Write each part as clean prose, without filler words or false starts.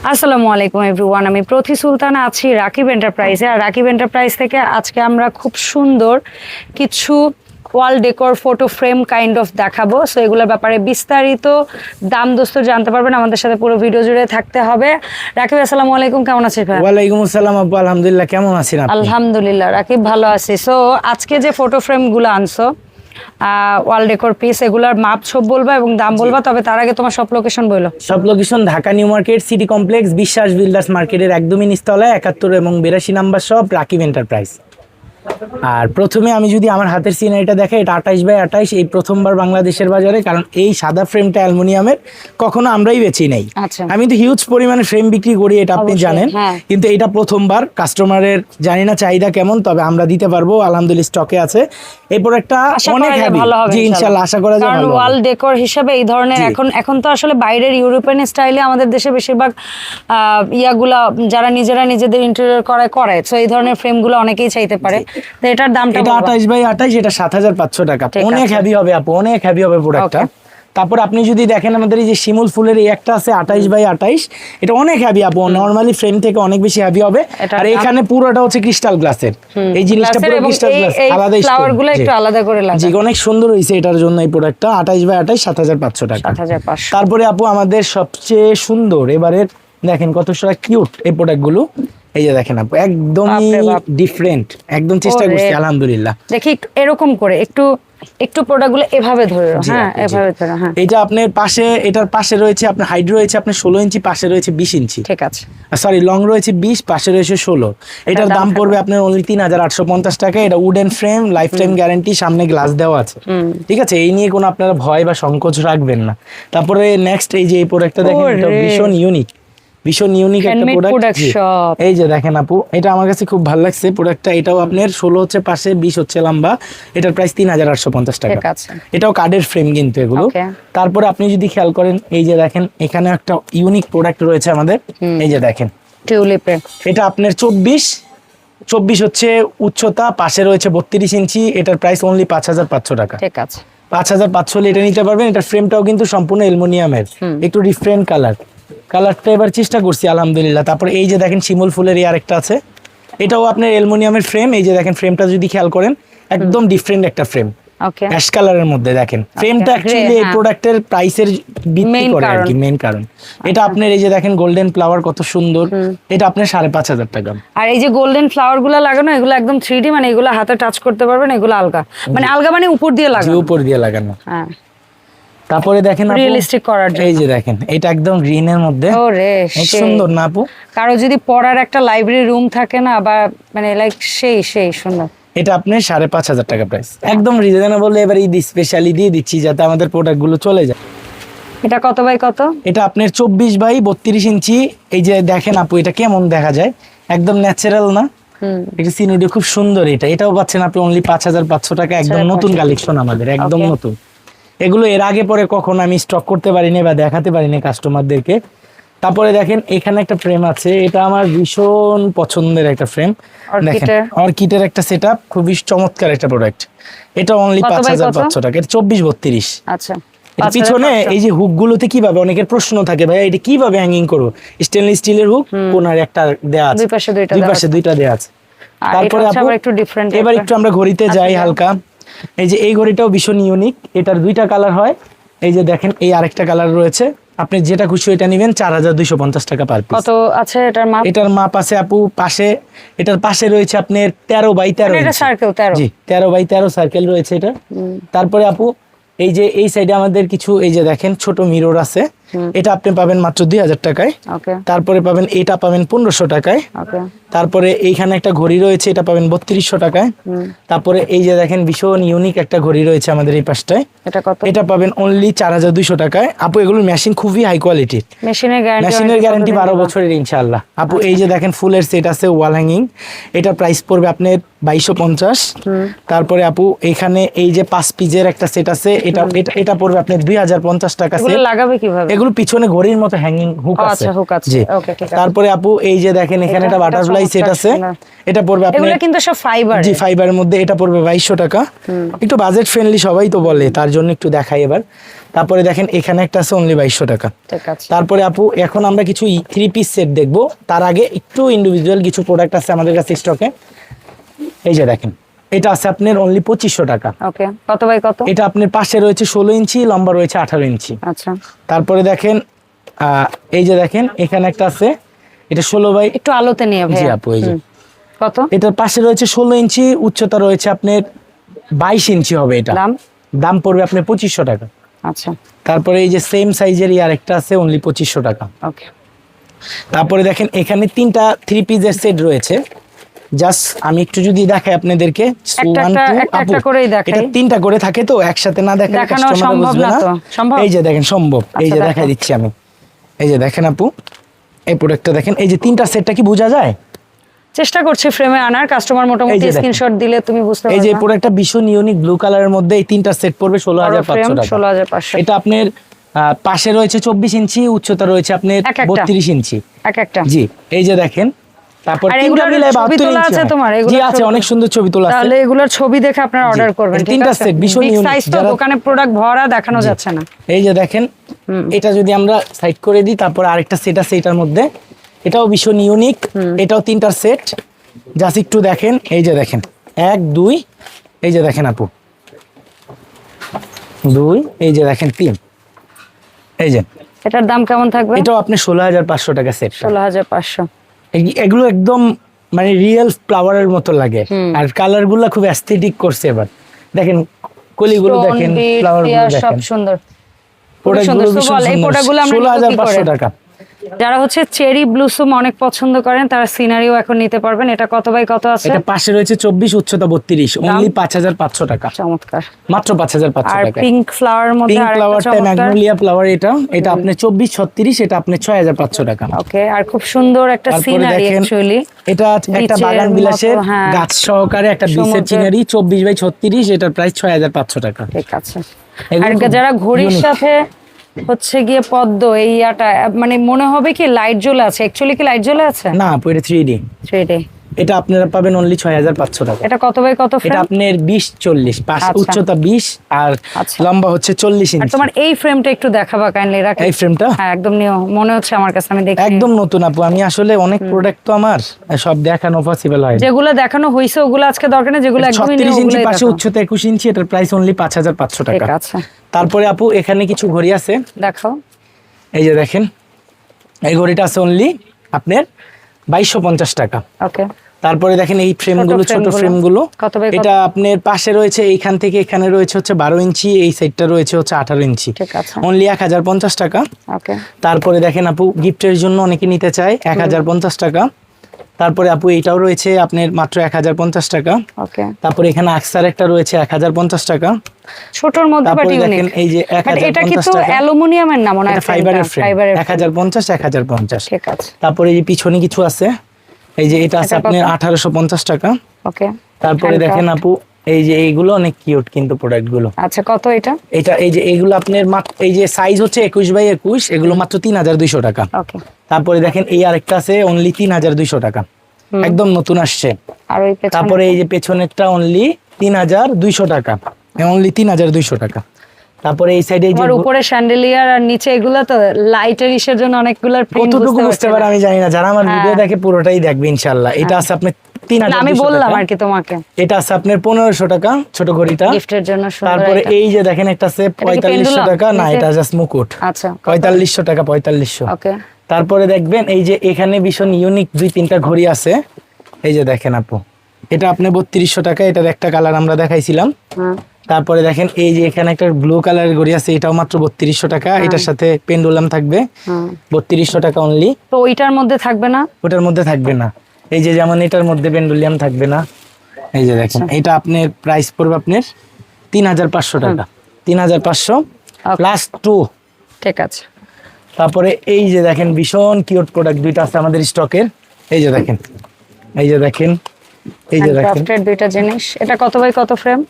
আসসালামু আলাইকুম এভরিওয়ান, আমি প্রতি সুলতানা আছি রাকিব এন্টারপ্রাইজে। আর রাকিব এন্টারপ্রাইজ থেকে আজকে আমরা খুব সুন্দর কিছু wall decor photo frame kind of দেখাবো। সো এগুলোর ব্যাপারে বিস্তারিত দাম দোস্ত জানতে পারবেন, আমাদের সাথে পুরো ভিডিও জুড়ে থাকতে হবে। রাকিব আসসালামু আলাইকুম, কেমন আছিস ভাই? ওয়ালাইকুম আসসালাম আপু, আলহামদুলিল্লাহ, কেমন আছেন আপনি? আলহামদুলিল্লাহ রাকিব ভালো আছি। সো আজকে যে ফটো ফ্রেমগুলো আনছো ওয়াল ডেকোর পিস, এগুলার মাপ সব বলবা এবং দাম বলবা, তবে তার আগে তোমার সব লোকেশন বলো। সব location Dhaka new market, city complex, বিশ্বাস বিল্ডার্স মার্কেটের একদমই নিচতলায় 71 এবং 82 নাম্বার শপ রাকিব এন্টারপ্রাইজ। আর প্রথমে আমি যদি আমার হাতের সিনারিটা দেখে, এটা 28x28, এই প্রথমবার বাংলাদেশের বাজারে। কারণ এই সাদা ফ্রেমটা অ্যালুমিনিয়ামের কখনো আমরাই বেচি নাই। আমি তো হিউজ পরিমাণে ফ্রেম বিক্রি করি, এটা আপনি জানেন, কিন্তু এটা প্রথমবার। কাস্টমারের জানি না চাহিদা কেমন, তবে আমরা দিতে পারবো, আলহামদুলিল্লাহ স্টকে আছে। এই প্রোডাক্টটা অনেক হেভি, জি ইনশাআল্লাহ আশা করা যায় ভালো হবে। ওয়াল ডেকোর হিসেবে এই ধরনের এখন তো আসলে বাইরের ইউরোপিয়ান স্টাইলে আমাদের দেশে বেশিরভাগ ইয়াগুলা যারা নিজেরা নিজেদের ইন্টেরিয়র করে, সো এই ধরনের ফ্রেমগুলো অনেকেই চাইতে পারে। তো এটার দামটা এটা 28x28, এটা 7500 টাকা। অনেক হেভি হবে আপু, অনেক হেভি হবে প্রোডাক্টটা। তারপর আপনি যদি দেখেন আমাদের এই যে শিমুল ফুলের এই একটা আছে 28x28, এটা অনেক হেভি আপু, নরমালি ফ্রেম থেকে অনেক বেশি হেভি হবে। আর এখানে পুরোটা হচ্ছে ক্রিস্টাল গ্লাসের, এই জিনিসটা পুরো ক্রিস্টাল গ্লাস, আলাদা ফ্লাওয়ারগুলো একটু আলাদা করে লাগা। জি অনেক সুন্দর হইছে এটার জন্য এই প্রোডাক্টটা। 28x28 7500 টাকা। 7500। তারপরে আপু আমাদের সবচেয়ে সুন্দর এবারের দেখেন কত সারা কিউট এই প্রোডাক্টগুলো। এই যে দেখেন আপু, একদমই ডিফারেন্ট, একদম চেষ্টা করছি আলহামদুলিল্লাহ। দেখি এরকম করে একটু প্রোডাক্টগুলো এভাবে ধরে, হ্যাঁ এভাবে ধরে। হ্যাঁ, এটা আপনার পাশে, এটার পাশে রয়েছে আপনার হাইট রয়েছে আপনার 16 ইঞ্চি, পাশে রয়েছে 20 ইঞ্চি। ঠিক আছে, সরি লং রয়েছে 20, পাশে রয়েছে 16। এটার দাম পড়বে আপনার অনলি 3850 টাকা। এটা wooden frame, life time guarantee, সামনে গ্লাস দেওয়া আছে। ঠিক আছে, এই নিয়ে কোনো আপনারা ভয় বা সংকোচ রাখবেন না। তারপরে নেক্সট এই যে এই প্রোডাক্টটা দেখেন, এটা ভীষণ ইউনিক একটা প্রোডাক্ট। এই যে দেখেন আপু, এটা আমার কাছে খুব ভালো লাগছে প্রোডাক্টটা। এটাও আপনার 16 হচ্ছে পাশে, 20 হচ্ছে লম্বা। এটার প্রাইস 3850 টাকা। এটাও কার্ডের ফ্রেম কিন্তু এগুলো। তারপরে আপনি যদি খেয়াল করেন, এই যে দেখেন এখানে একটা ইউনিক প্রোডাক্ট রয়েছে আমাদের। এই যে দেখেন টিউলিপের, এটা আপনার 24 হচ্ছে উচ্চতা, পাশে রয়েছে 32 ইঞ্চি। এটার প্রাইস অনলি 5500 টাকা। ঠিক আছে, 5500 হলে এটা নিতে পারবেন। এটার ফ্রেমটাও কিন্তু সম্পূর্ণ অ্যালুমিনিয়ামের, একটু ডিফারেন্ট কালারটা এবার চেষ্টা করছি আলহামদুলিল্লাহ। তারপরে এই যে দেখেন শিমুল ফুলের এই আরেকটা আছে, এটাও আপনার অ্যালুমিনিয়ামের ফ্রেম। এই যে দেখেন ফ্রেমটা যদি খেয়াল করেন, একদম ডিফারেন্ট একটা ফ্রেম, অ্যাশ কালারের মধ্যে। দেখেন ফ্রেমটা অ্যাকচুয়ালি এই প্রোডাক্টের প্রাইসের ভিত্তি করে আর কি, মেইন কারণ। এটা আপনার এই যে দেখেন গোল্ডেন ফ্লাওয়ার কত সুন্দর, এটা আপনার 5500 টাকা। আর এই যে গোল্ডেন ফ্লাওয়ার গুলো লাগানো, এগুলো একদম 3D, মানে এগুলো হাতে টাচ করতে পারবেন। এগুলো আলগা মানে উপর দিয়ে লাগানো, উপর দিয়ে লাগানো। হ্যাঁ, তারপরে দেখেন রিয়েলিস্টিক করার জন্য এই যে দেখেন এটা একদম গ্রিন এর মধ্যে। ওরে সুন্দর না আপু? কারো যদি পড়ার একটা লাইব্রেরি রুম থাকে না, বা মানে লাইক সেই সুন্দর। এটা আপনি 5500 টাকা প্রাইস, একদম রিজনেবল। এবার ঈদ স্পেশালি দিয়ে দিচ্ছি যাতে আমাদের প্রোডাক্ট গুলো চলে যায়। এটা কত বাই কত? এটা আপনার 24x32 ইঞ্চি। এই যে দেখেন আপু, এটা কেমন দেখা যায়, একদম ন্যাচারাল না? এটা সিনারি খুব সুন্দর। এটাও পাচ্ছেন আপনি অনলি 5500 টাকা। একদম নতুন কালেকশন আমাদের, একদম নতুন। এগুলো এর আগে পরে কখনো আমি স্টক করতে পারিনি বা দেখাতে পারিনি কাস্টমারদেরকে। তারপরে দেখেন এখানে একটা ফ্রেম আছে, এটা আমার ভীষণ পছন্দের একটা ফ্রেম। দেখেন অর্কিডের একটা সেটআপ, খুবই চমৎকার একটা প্রোডাক্ট। এটা অনলি 5500 টাকা। এটা 24x32। আচ্ছা, পিছনে এই যে হুক গুলোতে কিভাবে অনেকের প্রশ্ন থাকে, ভাই এটা কিভাবে হ্যাঙ্গিং করবো? স্টেনলেস স্টিলের হুক, কোনার একটা দেয়া আছে, দুই পাশে দুইটা দেয়া আছে। তারপরে এবার একটু আমরা ঘড়িতে যাই হালকা। এই যে এই ঘড়িটাও ভীষণ ইউনিক, এটার দুইটা কালার হয়। এই যে দেখেন এই আরেকটা কালার রয়েছে, আপনি যেটা খুশি এটা নেবেন। 4250 টাকা পার পিস। কত আছে এটার মাপ? এটার মাপ আছে আপু পাশে, এটার পাশে রয়েছে আপনার 13x13। এটা সার্কেল 13? জি 13x13 সার্কেল রয়েছে এটা। তারপরে আপু এই যে এই সাইডে আমাদের কিছু এই যে দেখেন ছোট মিরর আছে, এটা আপনি পাবেন মাত্র 2000 টাকায়। তারপরে পাবেন এটা পাবেন 1500 টাকায়। তারপরে এইখানে একটা ঘড়ি রয়েছে, এটা পাবেন 3200 টাকায়। তারপরে এই যে দেখেন ভীষণ ইউনিক একটা ঘড়ি রয়েছে আমাদের এই পাশটায়, এটা পাবেন অনলি 4200 টাকায়। আপু এগুলোর মেশিন খুবই হাই কোয়ালিটির, মেশিনের গ্যারান্টি 12 বছরের ইনশাআল্লাহ। আপু এই যে দেখেন ফুলের সেট আছে ওয়াল হ্যাঙ্গিং, এটা প্রাইস পড়বে আপনার 2250। তারপরে আপু এখানে এই যে 5 পিসের একটা সেট আছে, এটা পড়বে আপনার 2050 টাকা। সেট লাগাবে কিভাবে? এগুলো পিছনে ঘড়ির মতো হ্যাঙ্গিং হুক আছে। আচ্ছা, হুক আছে। জি। ওকে, ঠিক আছে। তারপরে আপু এই যে দেখেন এখানে একটা বাটারফ্লাই সেট আছে, এটা পড়বে আপনার, এগুলো কিন্তু সব ফাইবার। জি ফাইবারের মধ্যে, এটা পড়বে 2200 টাকা। একটু বাজেট ফ্রেন্ডলি সবাই তো বলে, তার জন্য একটু দেখাই এবার। তারপরে দেখেন এখানে একটা আছে অনলি 2200 টাকা। ঠিক আছে। তারপরে আপু এখন আমরা কিছু 3 পিস সেট দেখবো, তার আগে একটু ইন্ডিভিজুয়াল কিছু প্রোডাক্ট আছে আমাদের কাছে স্টকে। এই যে দেখেন এটা আছে আপনার অনলি 2500 টাকা। ওকে, কত বাই কত? এটা আপনার পাশে রয়েছে 16 ইঞ্চি, লম্বা রয়েছে 18 ইঞ্চি। আচ্ছা, তারপরে দেখেন এই যে দেখেন এখানে একটা আছে, এটা 16 বাই, একটু আলোতে নিয়ে জি ভাই। আপু এই যে কত? এটার পাশে রয়েছে 16 ইঞ্চি, উচ্চতা রয়েছে আপনার 22 ইঞ্চি হবে এটা। দাম? দাম পড়বে আপনার 2500 টাকা। আচ্ছা, তারপরে এই যে সেম সাইজের আরেকটা আছে অনলি 2500 টাকা। ওকে। তারপরে দেখেন এখানে 3টা 3 পিসের সেট রয়েছে, জাস্ট আমি একটু যদি দেখাই আপনাদেরকে, একটা করেই দেখাই। এটা 3টা করে থাকে তো একসাথে না দেখালে দেখানো কাস্টমার সম্ভব বুঝবে না না। তো? সম্ভব? এই যে দেখেন সম্ভব, এই আচ্ছা, যে দেখো। দেখাই দিচ্ছি আমি। এই যে দেখেন আপু, এই প্রোডাক্টটা দেখেন, এই যে 3টা সেটটা কি বোঝা যায়? চেষ্টা করছি ফ্রেমে আনার, কাস্টমার এই মোটামুটি যে দেখেন। স্ক্রিনশট দিলে তুমি বুঝতে এই যে পারবে। প্রোডাক্টটা ভীষণ ইউনিক ব্লু কালারের মধ্যে, এই 3টা সেট পড়বে 16500 টাকা। 16500। এটা আপনার পাশে রয়েছে 24 ইঞ্চি, উচ্চতা রয়েছে আপনার এক একটা? 32 ইঞ্চি। এক একটা? জি এই যে দেখেন। তারপর আর 3টা এগুলোর মিলায় ছবি 72 তোলা ইঞ্চি আছে হয়। তোমার? জি এগুলোর আছে, ছবি- অনেক সুন্দর ছবি তোলা আছে। তাহলে এগুলোর ছবি দেখে আপনারা অর্ডার করবেন। এই ঠিক তিনটা আছে? set ভীষণ Big unique, size তো, যারা- দোকানে প্রোডাক্ট ভরা, দেখানো যাচ্ছে না। এই যে দেখেন এটা যদি আমরা সাইড করে দিই, তারপর আরেকটা সেট আছে এটার মধ্যে, এটাও ভীষণ ইউনিক, এটাও 3টার সেট। জাস্ট একটু দেখেন, এই যে দেখেন 1 2, এই যে দেখেন আপু 2, এই যে দেখেন 3, এই যে এটার দাম কেমন থাকবে? এটাও আপনি 16500 টাকা সেট। 16500। এগুলো একদম মানে রিয়েল ফ্লাওয়ারের মতো লাগে, আর কালার গুলা খুব অ্যাস্থেটিক করছে। এবার দেখেন কলিগুলো Stone দেখেন, bead, ফ্লাওয়ার গুলো tear সব দেখেন, সুন্দর। প্রোডাক্ট সুন্দর। গুলো So ভীষণ বল, এই সুন্দর। প্রোডাক্টগুলো আমরা নিব কি করে? 16500 টাকা। যারা হচ্ছে চেরি ব্লুসুম অনেক পছন্দ করেন, তারা সিনারিও এখন নিতে পারবেন। এটা কত বাই কত আছে? এটা পাশে রয়েছে 24, উচ্চতা 32, অনলি 5500 টাকা। চমৎকার। মাত্র 5500 আর টাকা। পিঙ্ক ফ্লাওয়ার মধ্যে পিঙ্ক আরেকটা ফ্লাওয়ারটা চমৎকার। ম্যাগনোলিয়া ফ্লাওয়ার, এটা আপনি 24 36, এটা আপনি 6500 টাকা। ওকে, আর খুব সুন্দর একটা তারপরে সিনারি দেখেন অ্যাকচুয়ালি। এটা একটা বিচের বাগান বিলাসের মতো, হ্যাঁ। গাছ সহকারে একটা বিচের সমুদ্রের- সিনারি, 24 বাই 36, এটার প্রাইস 6500 টাকা। ঠিক আছে। এগুলো আর খুব যারা ঘড়ির unique। সাথে হচ্ছে গিয়ে পদ্ম, এই মানে মনে হবে কি লাইট জ্বলে আছে, অ্যাকচুয়ালি কি লাইট জ্বলে আছে? না আপু, এটা 3D। 3D। এটা আপনারা পাবেন অনলি 6500 টাকা। এটা কত বাই কত এটা ফ্রেম? আপনার 20 40, পাশ আচ্ছা। উচ্চতা 20 আর আচ্ছা। লম্বা হচ্ছে 40 আর ইঞ্চি। তোমার এই ফ্রেমটা একটু দেখাবা কাইন্ডলি। রাখি এই ফ্রেমটা হ্যাঁ, একদম নিও, মনে হচ্ছে আমার কাছে, আমি দেখি। একদম নতুন আপু, আমি আসলে অনেক প্রোডাক্ট তো আমার সব দেখানো পসিবল হয় না। যেগুলো দেখানো হইছে ওগুলো আজকে দরকার নেই, যেগুলো একদমই 36 নিও ইঞ্চি, ওগুলোই পাশে দেখাও। উচ্চতা 21 ইঞ্চি, এটার প্রাইস অনলি 5500 টাকা। ঠিক আছে, তারপরে আপু এখানে কিছু ঘড়ি আছে, দেখাও। এই যে দেখেন এই ঘড়িটা আছে অনলি আপনার 2250 টাকা। ওকে, তারপরে দেখেন এই ফ্রেমগুলো, ছোট ফ্রেমগুলো। ফ্রেমগুলো, কত বাই কত? এটা আপনার পাশে রয়েছে, এইখান থেকে এখানে রয়েছে হচ্ছে 12 ইঞ্চি, এই সাইডটা রয়েছে হচ্ছে 18 ইঞ্চি। ঠিক আছে, অনলি 1050 টাকা। ওকে। তারপরে দেখেন আপু গিফটের জন্য অনেকে নিতে চায় 1050 টাকা। তারপরে আপু এইটাও রয়েছে আপনার মাত্র 1050 টাকা। ওকে, তারপরে এখানে আকসার একটা রয়েছে 1050 টাকা। ছোটর মধ্যে বাট তারপরে ইউনিক। দেখেন এই যে এটা 1050 কিন্তু টাকা। অ্যালুমিনিয়ামের না মনে হয়? এটা ফাইবারের ফ্রেম, ফাইবারের 1050 1050। ঠিক আছে, তারপরে এই যে পিছনে কিছু আছে, এই যে এটা আছে এটা কত? আপনার 1850 টাকা। ওকে। তারপরে দেখেন আপু এই যে এইগুলো অনেক কিউট কিন্তু প্রোডাক্ট গুলো। আচ্ছা, কত এটা? এটা এই যে এইগুলো আপনার মাত্র, এই যে সাইজ হচ্ছে 21 বাই 21, এগুলো মাত্র 3200 টাকা। ওকে। তারপরে দেখেন এই আরেকটা আছে অনলি 3200 টাকা, একদম নতুন আসছে। আর ওই পেছনে? তারপরে এই যে পেছনেরটা অনলি 3200 টাকা, অনলি 3200 টাকা। তারপরে এই সাইডে যে তোমার উপরে শ্যান্ডেলিয়ার আর নিচে এগুলো তো লাইটের ইসের জন্য অনেকগুলোর প্রিন্ট কতটুকু বুঝতে পারে আমি জানি না, যারা আমার হ্যাঁ। ভিডিও দেখে পুরোটাই দেখবে ইনশাআল্লাহ। এটা আছে আপনার আমি 3200 বললাম টাকা। আর কি তোমাকে এটা আছে আপনার 1500 টাকা ছোট ঘড়িটা। গিফটের জন্য সুন্দর তারপরে একটা। এই যে দেখেন একটা আছে কি 4500 pendulum? টাকা, না নিচে? এটা জাস্ট মুকুট। আচ্ছা, 4500 টাকা, 4500। ওকে। তারপরে দেখবেন এই যে এখানে ভীষণ ইউনিক 2-3টা ঘড়ি আছে, এই যে দেখেন আপু, এটা আপনি 3200 টাকা, এটার একটা কালার আমরা দেখাইছিলাম। হ্যাঁ, তারপরে দেখেন এই যে এখানে একটা ব্লু কালারের ঘড়ি আছে, এটাও মাত্র 3200 টাকা, এটার সাথে পেন্ডুলাম থাকবে, হ্যাঁ। 3200 টাকা অনলি। তো ওইটার মধ্যে থাকবে না? ওটার মধ্যে থাকবে না, এই যে যেমন এটার মধ্যে পেন্ডুলিয়াম থাকবে না। এই যে দেখেন এটা আপনার প্রাইস পড়বে আপনার 3500 টাকা, 3500 প্লাস 2। ঠিক আছে। তারপরে এই যে দেখেন ভীষণ কিউট প্রোডাক্ট দুইটা আছে আমাদের স্টকের, এই যে দেখেন, এই যে দেখেন, এই যে দেখেন। ক্রাফটেড দুইটা জিনিস। এটা কত বাই কত ফ্রেম?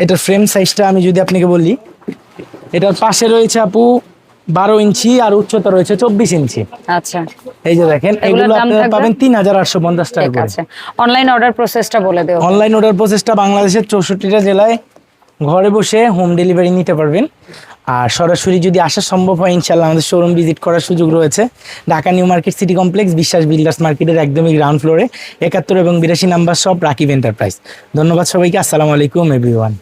এটার ফ্রেম সাইজটা আমি যদি আপনাকে বলি, এটার পাশে রয়েছে আপু 12 ইঞ্চি আর উচ্চতা রয়েছে 24 ইঞ্চি। আচ্ছা, এই যে দেখেন এগুলোর এগুলো দাম আপনারা থাকবে? পাবেন 3850 টাকা ঠিক করে। আছে, অনলাইন অর্ডার প্রসেসটা বলে দেও। অনলাইন অর্ডার প্রসেসটা বাংলাদেশের 64টা জেলায় ঘরে বসে হোম ডেলিভারি নিতে পারবেন। আর সরাসরি যদি আসা সম্ভব হয় ইনশাআল্লাহ আমাদের শোরুম ভিজিট করার সুযোগ রয়েছে। Dhaka new market city complex বিশ্বাস বিল্ডার্স মার্কেটের একদমই গ্রাউন্ড ফ্লোরে 71 এবং 82 নাম্বার শপ রাকিব এন্টারপ্রাইজ। ধন্যবাদ সবাইকে, আসসালামু আলাইকুম এভরিওয়ান।